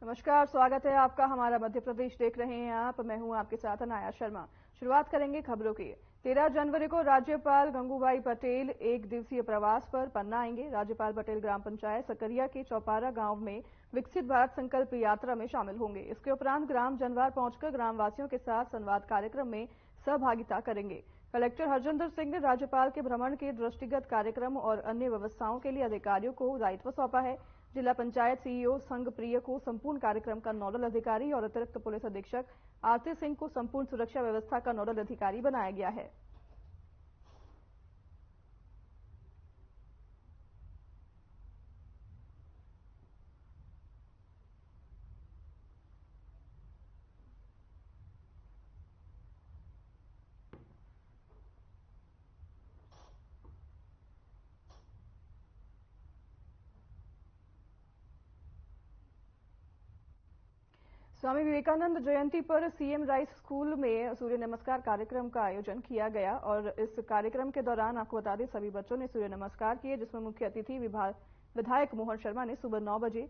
नमस्कार, स्वागत है आपका हमारा मध्य प्रदेश देख रहे हैं आप। मैं हूं आपके साथ अनाया शर्मा। शुरुआत करेंगे खबरों की। 13 जनवरी को राज्यपाल गंगूबाई पटेल एक दिवसीय प्रवास पर पन्ना आएंगे। राज्यपाल पटेल ग्राम पंचायत सकरिया के चौपारा गांव में विकसित भारत संकल्प यात्रा में शामिल होंगे। इसके उपरांत ग्राम जनवार पहुंचकर ग्रामवासियों के साथ संवाद कार्यक्रम में सहभागिता करेंगे। कलेक्टर हरजिंदर सिंह ने राज्यपाल के भ्रमण के दृष्टिगत कार्यक्रम और अन्य व्यवस्थाओं के लिए अधिकारियों को दायित्व सौंपा है। जिला पंचायत सीईओ संघ प्रिय को संपूर्ण कार्यक्रम का नोडल अधिकारी और अतिरिक्त पुलिस अधीक्षक आरती सिंह को संपूर्ण सुरक्षा व्यवस्था का नोडल अधिकारी बनाया गया है। स्वामी विवेकानंद जयंती पर सीएम राइस स्कूल में सूर्य नमस्कार कार्यक्रम का आयोजन किया गया और इस कार्यक्रम के दौरान आपको बता दें सभी बच्चों ने सूर्य नमस्कार किए, जिसमें मुख्य अतिथि विधायक मोहन शर्मा ने सुबह 9 बजे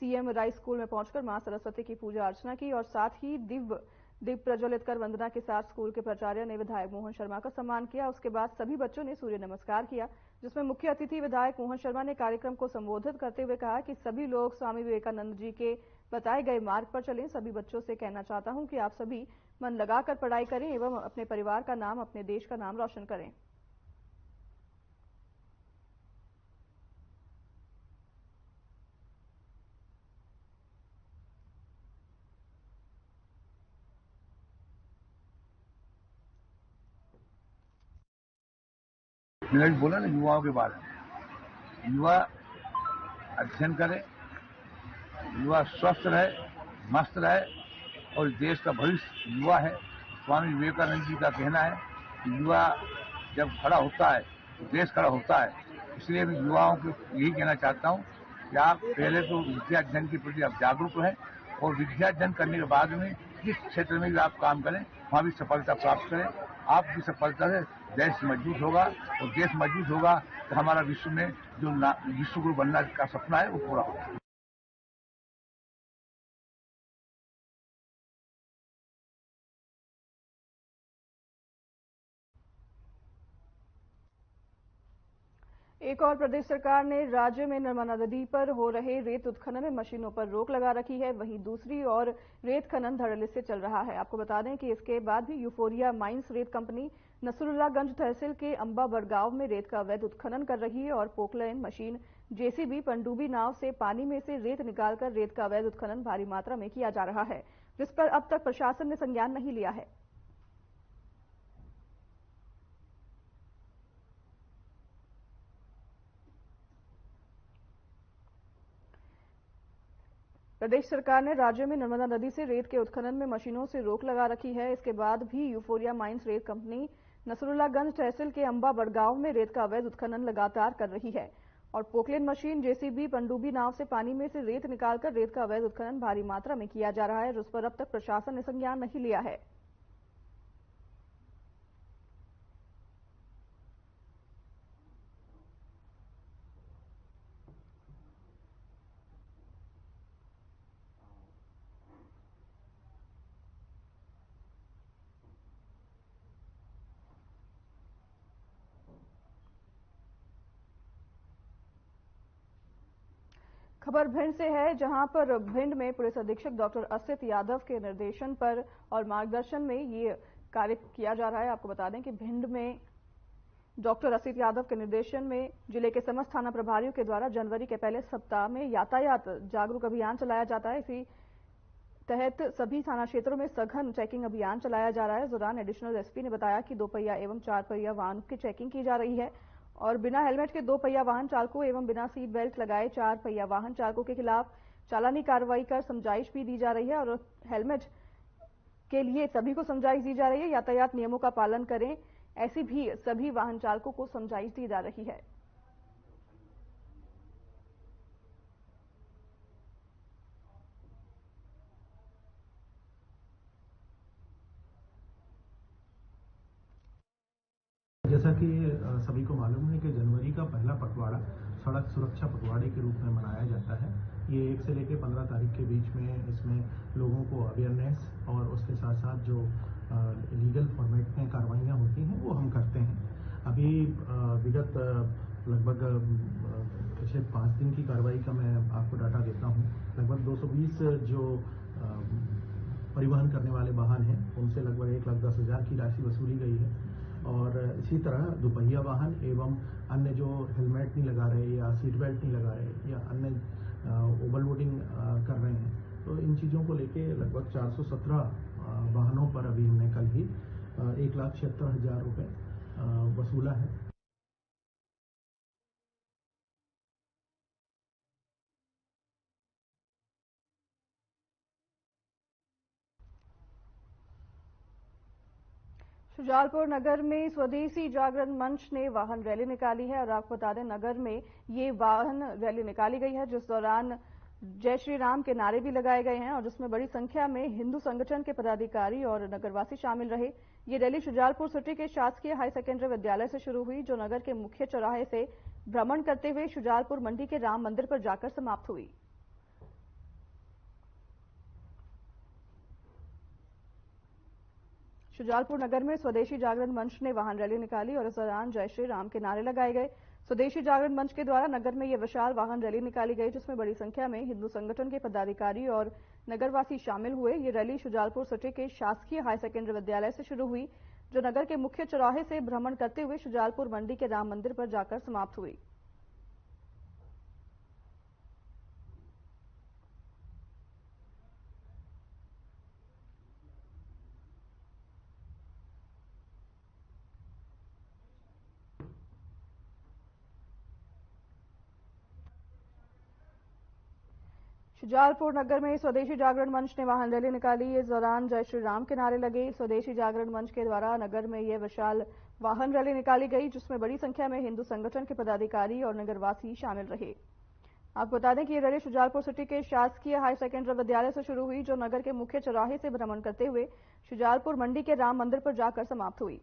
सीएम राइस स्कूल में पहुंचकर मां सरस्वती की पूजा अर्चना की और साथ ही दीप प्रज्वलित कर वंदना के साथ स्कूल के प्राचार्य ने विधायक मोहन शर्मा का सम्मान किया। उसके बाद सभी बच्चों ने सूर्य नमस्कार किया, जिसमें मुख्य अतिथि विधायक मोहन शर्मा ने कार्यक्रम को संबोधित करते हुए कहा कि सभी लोग स्वामी विवेकानंद जी के बताए गए मार्ग पर चलें। सभी बच्चों से कहना चाहता हूं कि आप सभी मन लगाकर पढ़ाई करें एवं अपने परिवार का नाम, अपने देश का नाम रोशन करें। मैंने भी बोला ना युवाओं के बारे में। युवा अध्ययन करे, युवा स्वस्थ रहे, मस्त रहे और देश का भविष्य युवा है। स्वामी विवेकानंद जी का कहना है कि युवा जब खड़ा होता है तो देश खड़ा होता है। इसलिए मैं युवाओं को यही कहना चाहता हूँ कि आप पहले तो विद्या अध्ययन के प्रति आप जागरूक रहें और विद्या अध्ययन करने के बाद में जिस क्षेत्र में भी आप काम करें वहाँ भी सफलता प्राप्त करें। आपकी सफलता से देश मजबूत होगा और देश मजबूत होगा तो हमारा विश्व में जो विश्व गुरु बनने का सपना है वो पूरा होगा। एक और प्रदेश सरकार ने राज्य में नर्मदा नदी पर हो रहे रेत उत्खनन में मशीनों पर रोक लगा रखी है। वहीं दूसरी ओर रेत खनन धड़ल्ले से चल रहा है। आपको बता दें कि इसके बाद भी यूफोरिया माइंस रेत कंपनी नसरुल्लागंज तहसील के अंबा बड़गांव में रेत का अवैध उत्खनन कर रही है और पोकलैन मशीन जेसीबी पनडुब्बी नाव से पानी में से रेत निकालकर रेत का अवैध उत्खनन भारी मात्रा में किया जा रहा है, जिस पर अब तक प्रशासन ने संज्ञान नहीं लिया है। प्रदेश सरकार ने राज्य में नर्मदा नदी से रेत के उत्खनन में मशीनों से रोक लगा रखी है। इसके बाद भी यूफोरिया माइंस रेत कंपनी नसरुल्लागंज तहसील के अंबा बड़गांव में रेत का अवैध उत्खनन लगातार कर रही है और पोकलेन मशीन जेसीबी पनडुब्बी नाव से पानी में से रेत निकालकर रेत का अवैध उत्खनन भारी मात्रा में किया जा रहा है, जिस पर अब तक प्रशासन ने संज्ञान नहीं लिया है। खबर भिंड से है, जहां पर भिंड में पुलिस अधीक्षक डॉक्टर असित यादव के निर्देशन पर और मार्गदर्शन में ये कार्य किया जा रहा है। आपको बता दें कि भिंड में डॉक्टर असित यादव के निर्देशन में जिले के समस्त थाना प्रभारियों के द्वारा जनवरी के पहले सप्ताह में यातायात जागरूक अभियान चलाया जाता है। इसी तहत सभी थाना क्षेत्रों में सघन चेकिंग अभियान चलाया जा रहा है। इस दौरान एडिशनल एसपी ने बताया कि 2 पहिया एवं 4 पहिया वाहन की चेकिंग की जा रही है और बिना हेलमेट के 2 पहिया वाहन चालकों एवं बिना सीट बेल्ट लगाए 4 पहिया वाहन चालकों के खिलाफ चालानी कार्रवाई कर समझाइश भी दी जा रही है और हेलमेट के लिए सभी को समझाइश दी जा रही है। यातायात नियमों का पालन करें, ऐसी भी सभी वाहन चालकों को समझाइश दी जा रही है। जैसा कि सभी को मालूम है कि जनवरी का पहला पखवाड़ा सड़क सुरक्षा पखवाड़े के रूप में मनाया जाता है। ये 1 से लेकर 15 तारीख के बीच में इसमें लोगों को अवेयरनेस और उसके साथ साथ जो लीगल फॉर्मेट में कार्रवाइयाँ होती हैं वो हम करते हैं। अभी विगत लगभग पिछले 5 दिन की कार्रवाई का मैं आपको डाटा देता हूँ। लगभग 220 जो परिवहन करने वाले वाहन हैं उनसे लगभग 1,10,000 की राशि वसूली गई है। और इसी तरह दुपहिया वाहन एवं अन्य जो हेलमेट नहीं लगा रहे या सीट बेल्ट नहीं लगा रहे या अन्य ओवरलोडिंग कर रहे हैं, तो इन चीज़ों को लेके लगभग 417 वाहनों पर अभी हमने कल ही 1,76,000 रुपये वसूला है। शुजालपुर नगर में स्वदेशी जागरण मंच ने वाहन रैली निकाली है और आपको बता दें नगर में ये वाहन रैली निकाली गई है जिस दौरान जय श्री राम के नारे भी लगाए गए हैं और जिसमें बड़ी संख्या में हिंदू संगठन के पदाधिकारी और नगरवासी शामिल रहे। ये रैली शुजालपुर सिटी के शासकीय हाई सेकेंडरी विद्यालय से शुरू हुई जो नगर के मुख्य चौराहे से भ्रमण करते हुए शुजालपुर मंडी के राम मंदिर पर जाकर समाप्त हुई। शुजालपुर नगर में स्वदेशी जागरण मंच ने वाहन रैली निकाली और इस दौरान जय श्री राम के नारे लगाए गए। स्वदेशी जागरण मंच के द्वारा नगर में यह विशाल वाहन रैली निकाली गई जिसमें बड़ी संख्या में हिंदू संगठन के पदाधिकारी और नगरवासी शामिल हुए। ये रैली शुजालपुर सिटी के शासकीय हाई सेकेंडरी विद्यालय से शुरू हुई जो नगर के मुख्य चौराहे से भ्रमण करते हुए शुजालपुर मंडी के राम मंदिर पर जाकर समाप्त हुई। शुजालपुर नगर में स्वदेशी जागरण मंच ने वाहन रैली निकाली। इस दौरान जय श्री राम के नारे लगे। स्वदेशी जागरण मंच के द्वारा नगर में यह विशाल वाहन रैली निकाली गई जिसमें बड़ी संख्या में हिंदू संगठन के पदाधिकारी और नगरवासी शामिल रहे। आपको बता दें कि यह रैली शुजालपुर सिटी के शासकीय हाई सेकेंडरी विद्यालय से शुरू हुई जो नगर के मुख्य चौराहे से भ्रमण करते हुए शुजालपुर मंडी के राम मंदिर पर जाकर समाप्त हुई।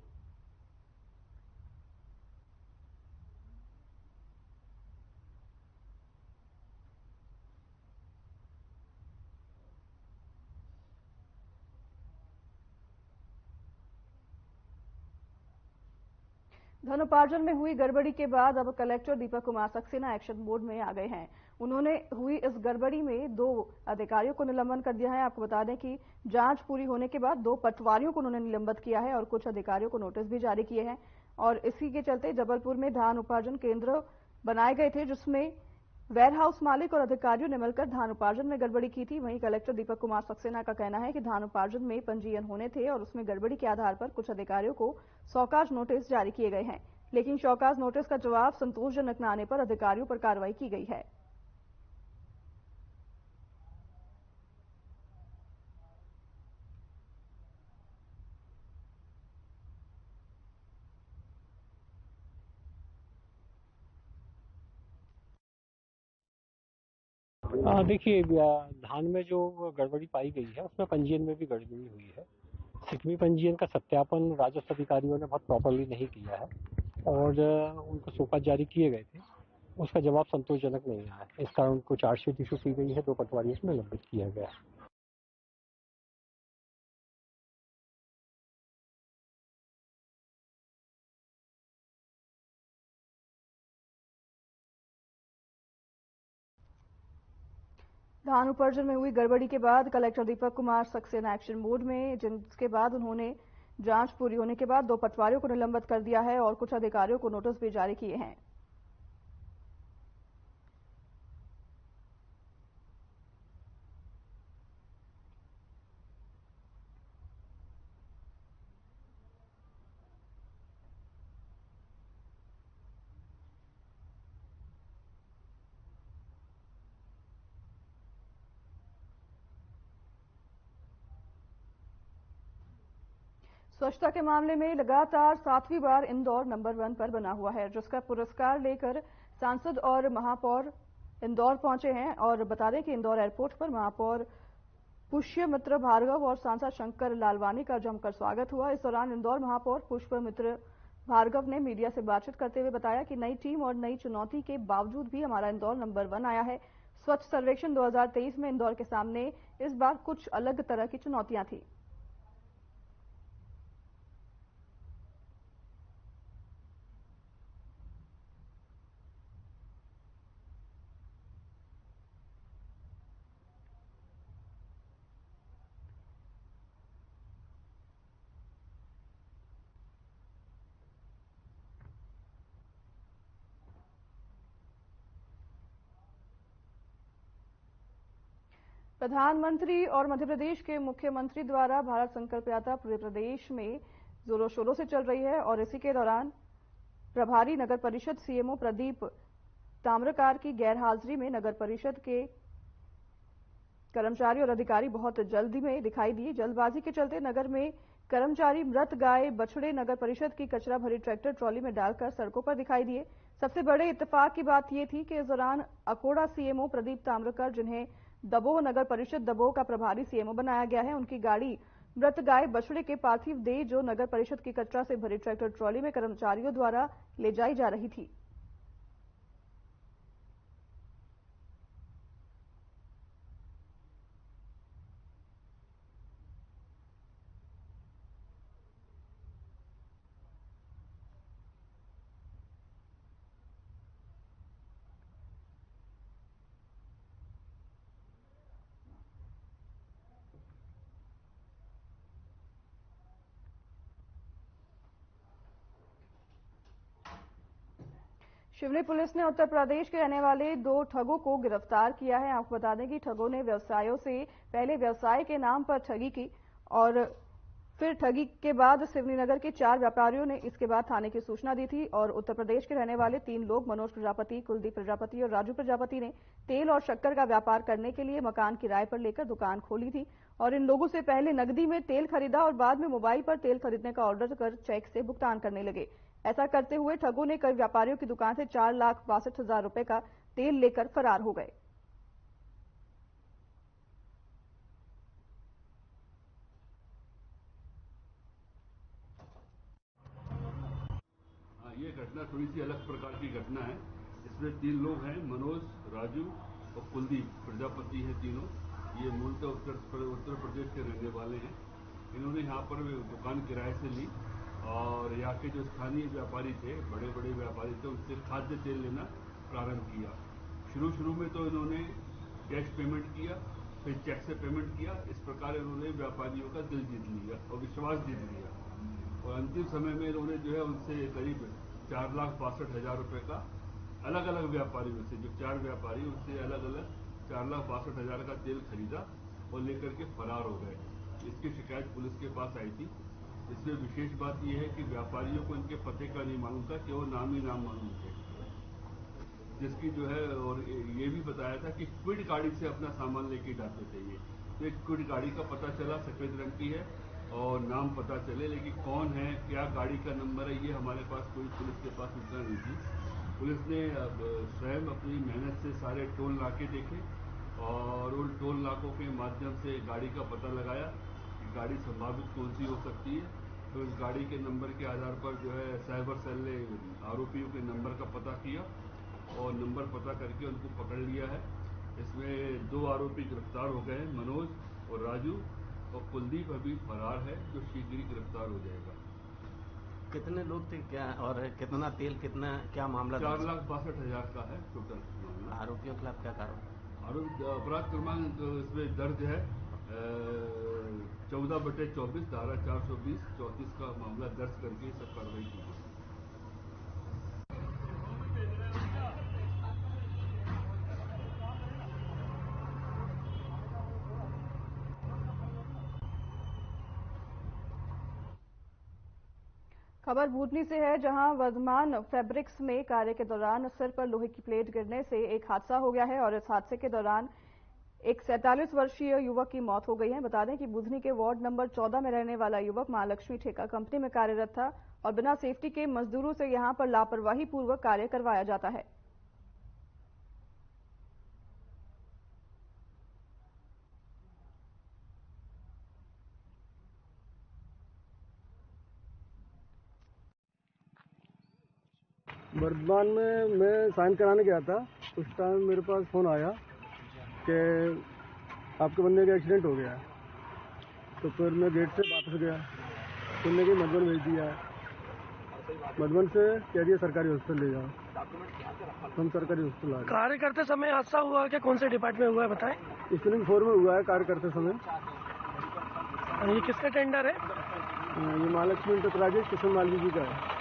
धनोपार्जन में हुई गड़बड़ी के बाद अब collector Deepak Kumar Saxena action mode में आ गए हैं। उन्होंने हुई इस गड़बड़ी में 2 अधिकारियों को निलंबन कर दिया है। आपको बता दें कि जांच पूरी होने के बाद 2 पटवारियों को उन्होंने निलंबित किया है और कुछ अधिकारियों को नोटिस भी जारी किए हैं। और इसी के चलते जबलपुर में धान उपार्जन केंद्र बनाए गए थे जिसमें वेयरहाउस मालिक और अधिकारियों ने मिलकर धान उपार्जन में गड़बड़ी की थी। वहीं कलेक्टर दीपक कुमार सक्सेना का कहना है कि धान उपार्जन में पंजीयन होने थे और उसमें गड़बड़ी के आधार पर कुछ अधिकारियों को शौकाज नोटिस जारी किए गए हैं, लेकिन शौकाज नोटिस का जवाब संतोषजनक न आने पर अधिकारियों पर कार्रवाई की गई है। देखिए धान में जो गड़बड़ी पाई गई है उसमें पंजीयन में भी गड़बड़ी हुई है। सिकमी पंजीयन का सत्यापन राजस्व अधिकारियों ने बहुत प्रॉपरली नहीं किया है और उनको शोकज जारी किए गए थे, उसका जवाब संतोषजनक नहीं आया। इस कारण उनको चार्जशीट इशू की गई है, 2 पटवारियों को निलंबित किया गया है। धान उपार्जन में हुई गड़बड़ी के बाद collector Deepak Kumar Saxena action mode में, जिसके बाद उन्होंने जांच पूरी होने के बाद 2 पटवारियों को निलंबित कर दिया है और कुछ अधिकारियों को नोटिस भी जारी किए हैं। स्वच्छता के मामले में लगातार 7वीं बार इंदौर नंबर 1 पर बना हुआ है, जिसका पुरस्कार लेकर सांसद और महापौर इंदौर पहुंचे हैं। और बता दें कि इंदौर एयरपोर्ट पर महापौर पुष्यमित्र भार्गव और सांसद शंकर लालवानी का जमकर स्वागत हुआ। इस दौरान इंदौर महापौर पुष्यमित्र भार्गव ने मीडिया से बातचीत करते हुए बताया कि नई टीम और नई चुनौती के बावजूद भी हमारा इंदौर नंबर 1 आया है। स्वच्छ सर्वेक्षण 2023 में इंदौर के सामने इस बार कुछ अलग तरह की चुनौतियां थी। प्रधानमंत्री और मध्य प्रदेश के मुख्यमंत्री द्वारा भारत संकल्प यात्रा पूरे प्रदेश में जोरों शोरों से चल रही है और इसी के दौरान प्रभारी नगर परिषद सीएमओ प्रदीप ताम्रकार की गैरहाजिरी में नगर परिषद के कर्मचारी और अधिकारी बहुत जल्दी में दिखाई दिए। जल्दबाजी के चलते नगर में कर्मचारी मृत गाय बछड़े नगर परिषद की कचरा भरी ट्रैक्टर ट्रॉली में डालकर सड़कों पर दिखाई दिए। सबसे बड़े इत्तेफाक की बात यह थी कि इस दौरान अकोड़ा सीएमओ प्रदीप ताम्रकर, जिन्हें दमोह नगर परिषद दमोह का प्रभारी सीएमओ बनाया गया है, उनकी गाड़ी मृत गाय बछड़े के पार्थिव देह जो नगर परिषद की कचरा से भरी ट्रैक्टर ट्रॉली में कर्मचारियों द्वारा ले जाई जा रही थी। शिवनी पुलिस ने उत्तर प्रदेश के रहने वाले 2 ठगों को गिरफ्तार किया है। आपको बता दें कि ठगों ने व्यवसायों से पहले व्यवसाय के नाम पर ठगी की और फिर ठगी के बाद सिवनी नगर के 4 व्यापारियों ने इसके बाद थाने की सूचना दी थी और उत्तर प्रदेश के रहने वाले 3 लोग मनोज प्रजापति, कुलदीप प्रजापति और राजू प्रजापति ने तेल और शक्कर का व्यापार करने के लिए मकान किराए पर लेकर दुकान खोली थी और इन लोगों से पहले नकदी में तेल खरीदा और बाद में मोबाइल पर तेल खरीदने का ऑर्डर कर चेक से भुगतान करने लगे। ऐसा करते हुए ठगों ने कई व्यापारियों की दुकान से 4,62,000 रुपए का तेल लेकर फरार हो गए। ये घटना थोड़ी सी अलग प्रकार की घटना है। इसमें 3 लोग हैं, मनोज, राजू और कुलदीप प्रजापति हैं तीनों। ये मूलतः उत्तर प्रदेश के रहने वाले हैं। इन्होंने यहाँ पर दुकान किराए से ली और यहाँ के जो स्थानीय व्यापारी थे, बड़े बड़े व्यापारी थे, उनसे खाद्य तेल लेना प्रारंभ किया। शुरू में तो इन्होंने कैश पेमेंट किया, फिर चेक से पेमेंट किया। इस प्रकार इन्होंने व्यापारियों का दिल जीत लिया और विश्वास जीत लिया और अंतिम समय में इन्होंने जो है उनसे करीब 4,62,000 रुपये का अलग अलग व्यापारियों से, जो 4 व्यापारी, उनसे अलग अलग 4,62,000 का तेल खरीदा और लेकर के फरार हो गए। इसकी शिकायत पुलिस के पास आई थी। इसमें विशेष बात यह है कि व्यापारियों को इनके पते का नहीं मालूम था, केवल नाम ही नाम मालूम थे, जिसकी जो है, और ये भी बताया था कि क्विड गाड़ी से अपना सामान लेके जाते थे ये। तो एक क्विड गाड़ी का पता चला, सफेद रंग की है और नाम पता चले, लेकिन कौन है, क्या गाड़ी का नंबर है, ये हमारे पास कोई पुलिस के पास सूचना नहीं थी। पुलिस ने स्वयं अपनी मेहनत से सारे टोल नाके देखे और उन टोल नाकों के माध्यम से गाड़ी का पता लगाया कि गाड़ी संभावित कौन सी हो सकती है। तो इस गाड़ी के नंबर के आधार पर जो है साइबर सेल ने आरोपियों के नंबर का पता किया और नंबर पता करके उनको पकड़ लिया है। इसमें 2 आरोपी गिरफ्तार हो गए हैं, मनोज और राजू, और कुलदीप अभी फरार है, जो शीघ्र ही गिरफ्तार हो जाएगा। कितने लोग थे, क्या और कितना तेल, कितना क्या मामला? 4,62,000 का है टोटल मामला। आरोपियों के खिलाफ क्या कार्रवाई? अपराध क्रमांक इसमें दर्ज है 14/24 धारा 420-34 का मामला दर्ज करके सब कार्रवाई की गई। खबर भूतनी से है, जहां वर्धमान फैब्रिक्स में कार्य के दौरान सिर पर लोहे की प्लेट गिरने से एक हादसा हो गया है और इस हादसे के दौरान एक 47 वर्षीय युवक की मौत हो गई है। बता दें कि बुधनी के वार्ड नंबर 14 में रहने वाला युवक महालक्ष्मी ठेका कंपनी में कार्यरत था और बिना सेफ्टी के मजदूरों से यहां पर लापरवाही पूर्वक कार्य करवाया जाता है। वर्धमान में मैं साइन कराने गया था। उस टाइम मेरे पास फ़ोन आया कि आपके बंदे का एक्सीडेंट हो गया है। तो फिर मैं गेट से वापस गया, सुनने की मधुबन भेज दिया है। मधुबन से कह दिया सरकारी हॉस्पिटल ले जाओ, हम सरकारी हॉस्पिटल आ गए। कार्य करते समय हादसा हुआ क्या? कौन से डिपार्टमेंट में हुआ है बताएं? स्पिनिंग 4 में हुआ है कार्य करते समय। ये किसका टेंडर है? ये महालक्ष्मी इंटरप्राइजेज किशन मालवी जी का है।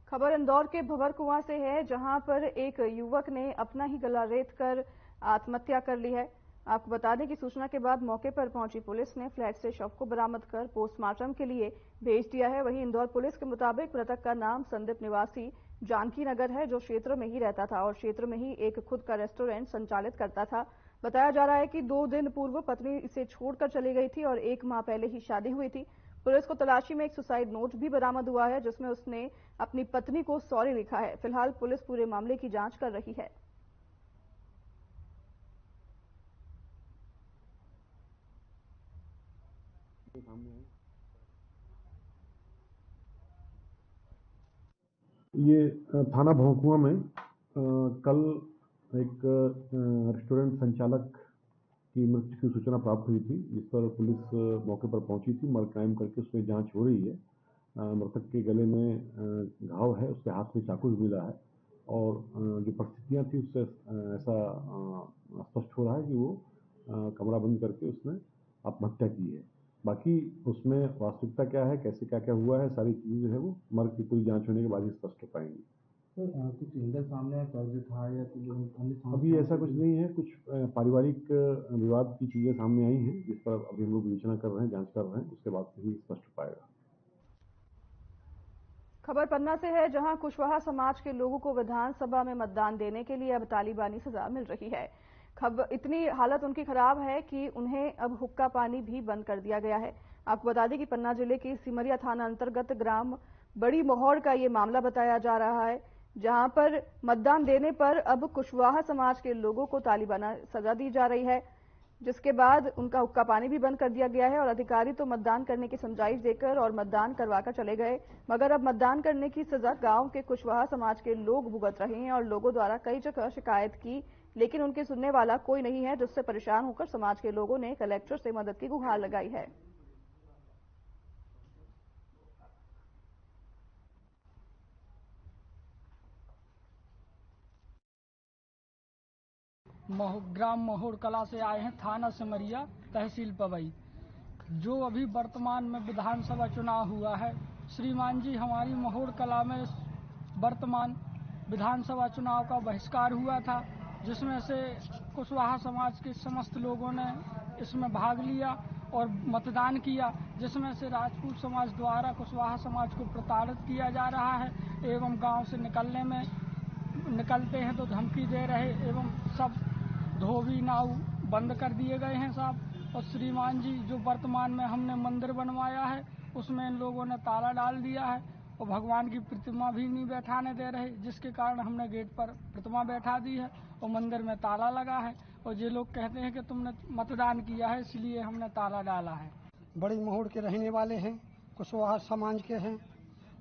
खबर इंदौर के भंवर कुआं से है, जहां पर एक युवक ने अपना ही गला रेत कर आत्महत्या कर ली है। आपको बता दें कि सूचना के बाद मौके पर पहुंची पुलिस ने फ्लैट से शव को बरामद कर पोस्टमार्टम के लिए भेज दिया है। वहीं इंदौर पुलिस के मुताबिक मृतक का नाम संदीप निवासी जानकी नगर है, जो क्षेत्र में ही रहता था और क्षेत्र में ही एक खुद का रेस्टोरेंट संचालित करता था। बताया जा रहा है कि 2 दिन पूर्व पत्नी इसे छोड़कर चली गई थी और 1 माह पहले ही शादी हुई थी। पुलिस को तलाशी में एक सुसाइड नोट भी बरामद हुआ है, जिसमें उसने अपनी पत्नी को सॉरी लिखा है। फिलहाल पुलिस पूरे मामले की जांच कर रही है। ये थाना भौंकुआ में कल एक रेस्टोरेंट संचालक की मृत्यु की सूचना प्राप्त हुई थी, जिस पर पुलिस मौके पर पहुंची थी। मर्डर क्राइम करके उसमें जांच हो रही है। मृतक के गले में घाव है, उसके हाथ में चाकू भी मिला है और जो परिस्थितियां थी उससे ऐसा स्पष्ट हो रहा है कि वो कमरा बंद करके उसने आत्महत्या की है। बाकी उसमें वास्तविकता क्या है, कैसे क्या क्या हुआ है, सारी चीजें जो है वो मर्ग की पूरी जांच होने के बाद ही स्पष्ट हो पाएंगी। कुछ इंदर सामने कर्ज था या अभी ऐसा कुछ नहीं है। कुछ पारिवारिक विवाद की चीजें सामने आई हैं, जिस पर अभी हम लोग विवेचना कर रहे हैं, जांच कर रहे हैं, उसके बाद ही स्पष्ट हो पाएगा। खबर पन्ना से है, जहां कुशवाहा समाज के लोगों को विधानसभा में मतदान देने के लिए अब तालिबानी सजा मिल रही है। इतनी हालत उनकी खराब है कि उन्हें अब हुक्का पानी भी बंद कर दिया गया है। आपको बता दें कि पन्ना जिले के सिमरिया थाना अंतर्गत ग्राम बड़ी मोहौड़ का ये मामला बताया जा रहा है, जहां पर मतदान देने पर अब कुशवाहा समाज के लोगों को तालिबाना सजा दी जा रही है, जिसके बाद उनका हुक्का पानी भी बंद कर दिया गया है और अधिकारी तो मतदान करने की समझाइश देकर और मतदान करवाकर चले गए, मगर अब मतदान करने की सजा गांव के कुशवाहा समाज के लोग भुगत रहे हैं और लोगों द्वारा कई जगह शिकायत की, लेकिन उनके सुनने वाला कोई नहीं है, जिससे परेशान होकर समाज के लोगों ने कलेक्टर से मदद की गुहार लगाई है। ग्राम मोहौड़ कला से आए हैं, थाना सिमरिया, तहसील पवई। जो अभी वर्तमान में विधानसभा चुनाव हुआ है, श्रीमान जी, हमारी मोहौड़ कला में वर्तमान विधानसभा चुनाव का बहिष्कार हुआ था, जिसमें से कुशवाहा समाज के समस्त लोगों ने इसमें भाग लिया और मतदान किया, जिसमें से राजपूत समाज द्वारा कुशवाहा समाज को प्रताड़ित किया जा रहा है एवं गांव से निकलते हैं तो धमकी दे रहे एवं सब धोबी नाव बंद कर दिए गए हैं साहब। और श्रीमान जी, जो वर्तमान में हमने मंदिर बनवाया है उसमें इन लोगों ने ताला डाल दिया है और भगवान की प्रतिमा भी नहीं बैठाने दे रहे, जिसके कारण हमने गेट पर प्रतिमा बैठा दी है और मंदिर में ताला लगा है और ये लोग कहते हैं कि तुमने मतदान किया है इसलिए हमने ताला डाला है। बड़ी मोहौड़ के रहने वाले हैं, कुशवाहा समाज के हैं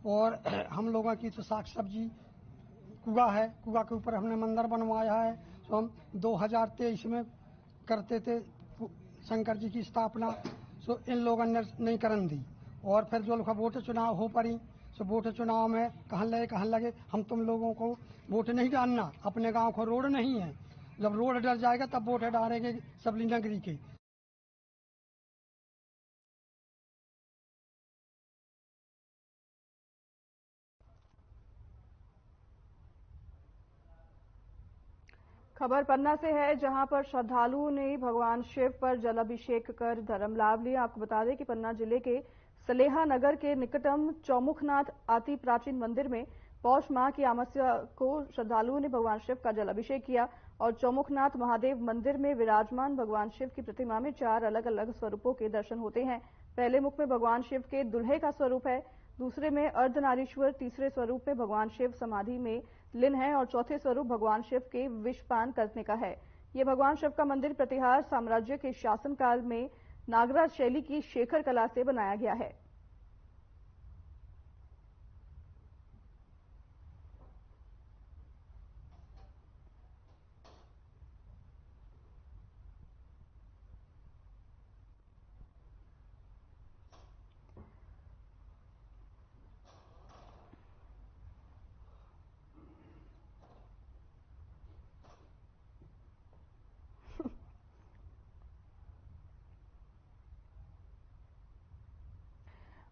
और हम लोगों की तो साग सब्जी कुआ है, कुआ के ऊपर हमने मंदिर बनवाया है। तो हम 2023 में करते थे शंकर जी की स्थापना, तो इन लोगों ने नहीं करन दी और फिर जो लोग वोट चुनाव हो पड़ी, तो वोट चुनाव में कहन लगे हम तुम लोगों को वोट नहीं डालना, अपने गांव को रोड नहीं है, जब रोड डर जाएगा तब वोट डालेंगे सबली नगरी के। खबर पन्ना से है, जहां पर श्रद्धालुओं ने भगवान शिव पर जलाभिषेक कर धर्म लाभ लिया। आपको बता दें कि पन्ना जिले के सलेहा नगर के निकटम चौमुखनाथ अति प्राचीन मंदिर में पौष माह की अमावस्या को श्रद्धालुओं ने भगवान शिव का जल अभिषेक किया और चौमुखनाथ महादेव मंदिर में विराजमान भगवान शिव की प्रतिमा में 4 अलग अलग स्वरूपों के दर्शन होते हैं। पहले मुख में भगवान शिव के दुल्हे का स्वरूप है, दूसरे में अर्धनारीश्वर, तीसरे स्वरूप में भगवान शिव समाधि में लीन है और चौथे स्वरूप भगवान शिव के विषपान करने का है। ये भगवान शिव का मंदिर प्रतिहार साम्राज्य के शासनकाल में नागराज शैली की शेखर कला से बनाया गया है।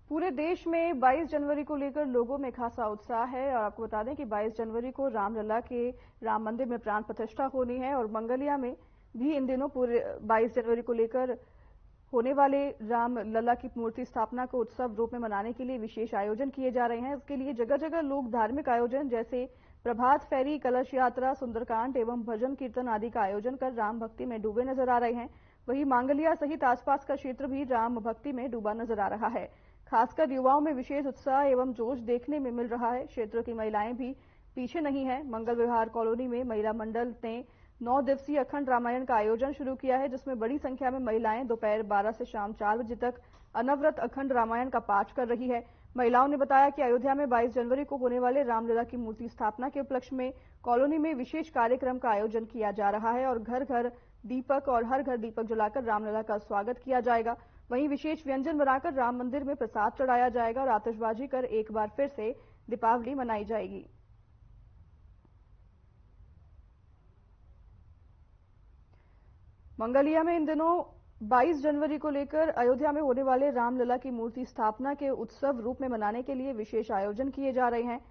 पूरे देश में 22 जनवरी को लेकर लोगों में खासा उत्साह है और आपको बता दें कि 22 जनवरी को रामलला के राम मंदिर में प्राण प्रतिष्ठा होनी है और मंगलिया में भी इन दिनों पूरे 22 जनवरी को लेकर होने वाले रामलला की मूर्ति स्थापना को उत्सव रूप में मनाने के लिए विशेष आयोजन किए जा रहे हैं। इसके लिए जगह जगह लोग धार्मिक आयोजन जैसे प्रभात फेरी, कलश यात्रा, सुंदरकांड एवं भजन कीर्तन आदि का आयोजन कर राम भक्ति में डूबे नजर आ रहे हैं। वहीं मांगलिया सहित आसपास का क्षेत्र भी राम भक्ति में डूबा नजर आ रहा है। खासकर युवाओं में विशेष उत्साह एवं जोश देखने में मिल रहा है। क्षेत्र की महिलाएं भी पीछे नहीं है। मंगल विहार कॉलोनी में महिला मंडल ने 9 दिवसीय अखंड रामायण का आयोजन शुरू किया है, जिसमें बड़ी संख्या में महिलाएं दोपहर 12 से शाम 4 बजे तक अनवरत अखंड रामायण का पाठ कर रही है। महिलाओं ने बताया कि अयोध्या में 22 जनवरी को होने वाले रामलला की मूर्ति स्थापना के उपलक्ष्य में कॉलोनी में विशेष कार्यक्रम का आयोजन किया जा रहा है और घर घर दीपक और हर घर दीपक जलाकर रामलला का स्वागत किया जाएगा। वहीं विशेष व्यंजन बनाकर राम मंदिर में प्रसाद चढ़ाया जाएगा और आतिशबाजी कर एक बार फिर से दीपावली मनाई जाएगी। मंगलिया में इन दिनों 22 जनवरी को लेकर अयोध्या में होने वाले रामलला की मूर्ति स्थापना के उत्सव रूप में मनाने के लिए विशेष आयोजन किए जा रहे हैं,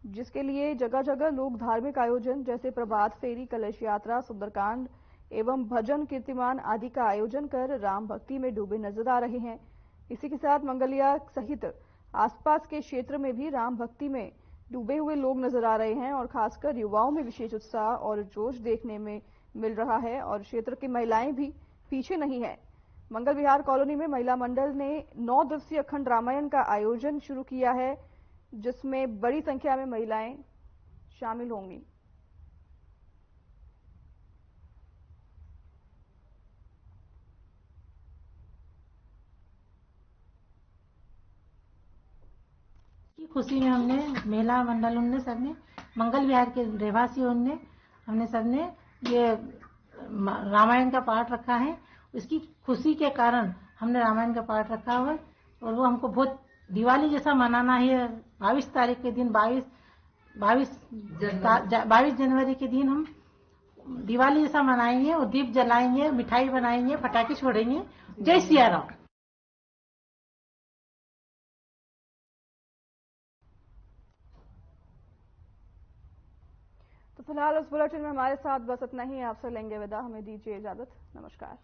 जिसके लिए जगह जगह लोग धार्मिक आयोजन जैसे प्रभात फेरी, कलश यात्रा, सुंदरकांड एवं भजन कीर्तिमान आदि का आयोजन कर राम भक्ति में डूबे नजर आ रहे हैं। इसी के साथ मंगलिया सहित आसपास के क्षेत्र में भी राम भक्ति में डूबे हुए लोग नजर आ रहे हैं और खासकर युवाओं में विशेष उत्साह और जोश देखने में मिल रहा है और क्षेत्र की महिलाएं भी पीछे नहीं है। मंगल विहार कॉलोनी में महिला मंडल ने 9 दिवसीय अखंड रामायण का आयोजन शुरू किया है, जिसमें बड़ी संख्या में महिलाएं शामिल होंगी। की खुशी में हमने महिला मंडलों ने सबने मंगल विहार के रहवासियों ने हमने सबने ये रामायण का पाठ रखा है। उसकी खुशी के कारण हमने रामायण का पाठ रखा हुआ है और वो हमको बहुत दिवाली जैसा मनाना है। 22 तारीख के दिन 22 जनवरी के दिन हम दिवाली जैसा मनाएंगे और दीप जलाएंगे, मिठाई बनाएंगे, पटाखे छोड़ेंगे। जय सिया राम। तो फिलहाल इस बुलेटिन में हमारे साथ बस इतना ही। आपसे लेंगे विदा। हमें दीजिए इजाजत। नमस्कार।